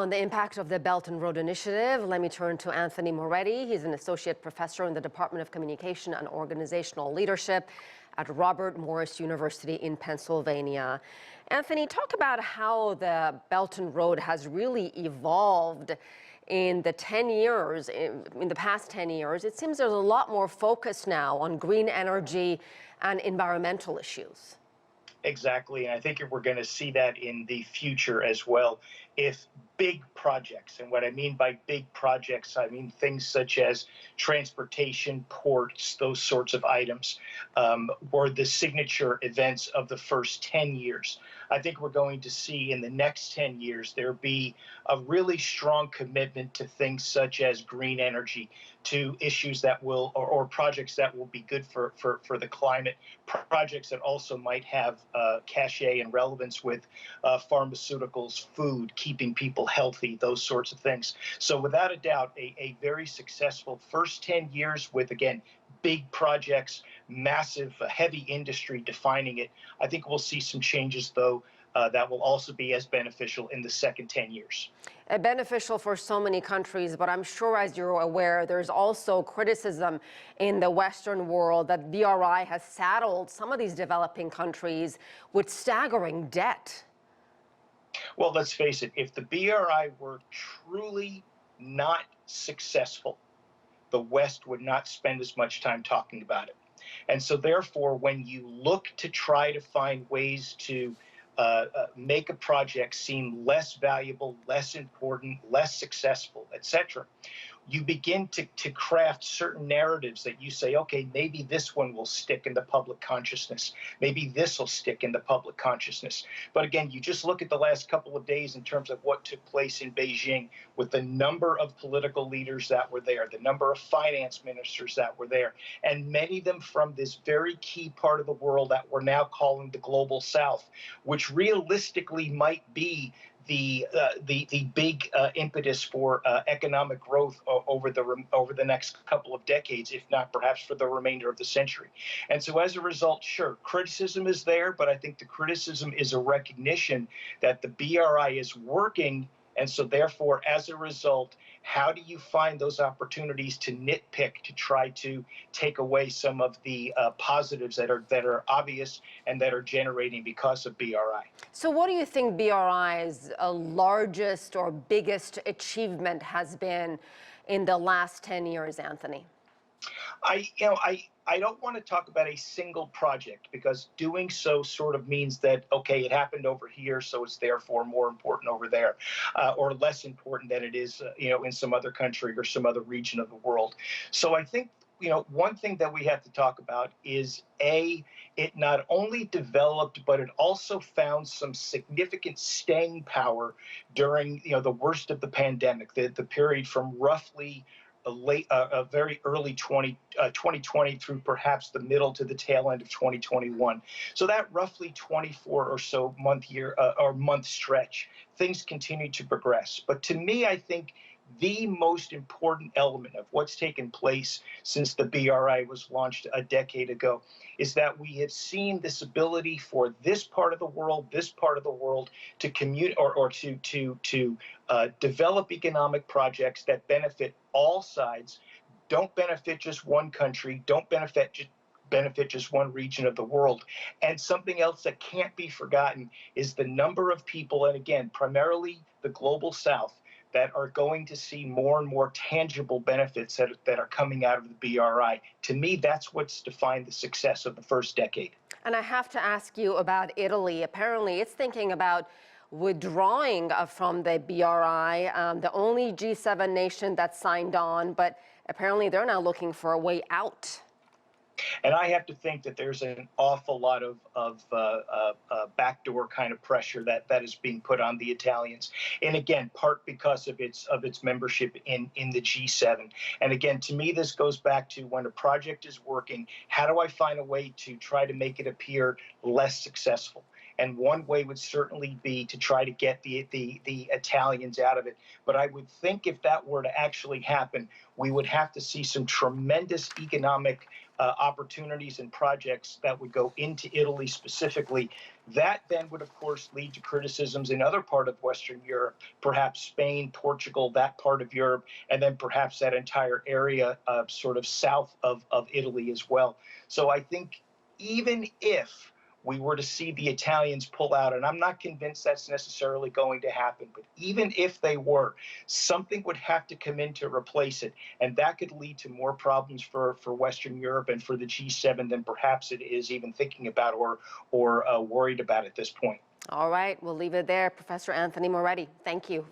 on the impact of the Belt and Road Initiative, let me turn to Anthony Moretti. He's an associate professor in the Department of Communication and Organizational Leadership at Robert Morris University in Pennsylvania. Anthony, talk about how the Belt and Road has really evolved in the 10 years, in the past 10 years. It seems there's a lot more focus now on green energy and environmental issues. Exactly, and I think we're going to see that in the future as well. If big projects, and what I mean by big projects, I mean things such as transportation, ports, those sorts of items, were the signature events of the first 10 years. I think we're going to see in the next 10 years there be a really strong commitment to things such as green energy, to issues that will, or projects that will be good for the climate, projects that also might have cachet and relevance with pharmaceuticals, food, keeping people healthy, those sorts of things. So without a doubt, a very successful first 10 years with, again, big projects, massive, heavy industry defining it. I think we'll see some changes, though, that will also be as beneficial in the second 10 years. Beneficial for so many countries, but I'm sure, as you're aware, there's also criticism in the Western world that BRI has saddled some of these developing countries with staggering debt. Well, let's face it, if the BRI were truly not successful, the West would not spend as much time talking about it. And so therefore, when you look to try to find ways to make a project seem less valuable, less important, less successful, etc., you begin to craft certain narratives that you say, okay, maybe this one will stick in the public consciousness. Maybe this will stick in the public consciousness. But again, you just look at the last couple of days in terms of what took place in Beijing with the number of political leaders that were there, the number of finance ministers that were there, and many of them from this very key part of the world that we're now calling the global South, which realistically might be the big impetus for economic growth over the next couple of decades, if not perhaps for the remainder of the century. And so as a result, sure, criticism is there, but I think the criticism is a recognition that the BRI is working. And so therefore, as a result, how do you find those opportunities to nitpick, to try to take away some of the positives that are obvious and that are generating because of BRI? So what do you think BRI's largest or biggest achievement has been in the last 10 years, Anthony? I don't want to talk about a single project, because doing so sort of means that, okay, it happened over here, so it's therefore more important over there, or less important than it is, in some other country or some other region of the world. So I think, one thing that we have to talk about is, it not only developed, but it also found some significant staying power during, the worst of the pandemic, the period from roughly very early 2020 through perhaps the middle to the tail end of 2021. So that roughly 24 or so month stretch, things continue to progress. But to me, I think the most important element of what's taken place since the BRI was launched a decade ago is that we have seen this ability for this part of the world to communicate or to develop economic projects that benefit all sides, don't benefit just one country, don't benefit just one region of the world. And something else that can't be forgotten is the number of people, and again, primarily the global South, that are going to see more and more tangible benefits that are coming out of the BRI. To me, that's what's defined the success of the first decade. And I have to ask you about Italy. Apparently, it's thinking about withdrawing from the BRI, the only G7 nation that signed on, but apparently they're now looking for a way out. And I have to think that there's an awful lot of backdoor kind of pressure that is being put on the Italians. And again, part because of its membership in the G7. And again, to me, this goes back to when a project is working, how do I find a way to try to make it appear less successful? And one way would certainly be to try to get the Italians out of it. But I would think if that were to actually happen, we would have to see some tremendous economic opportunities and projects that would go into Italy specifically. That then would, of course, lead to criticisms in other part of Western Europe, perhaps Spain, Portugal, that part of Europe, and then perhaps that entire area sort of south of Italy as well. So I think even if we were to see the Italians pull out, and I'm not convinced that's necessarily going to happen, but even if they were, something would have to come in to replace it. And that could lead to more problems for Western Europe and for the G7 than perhaps it is even thinking about or worried about at this point. All right, we'll leave it there. Professor Anthony Moretti, thank you.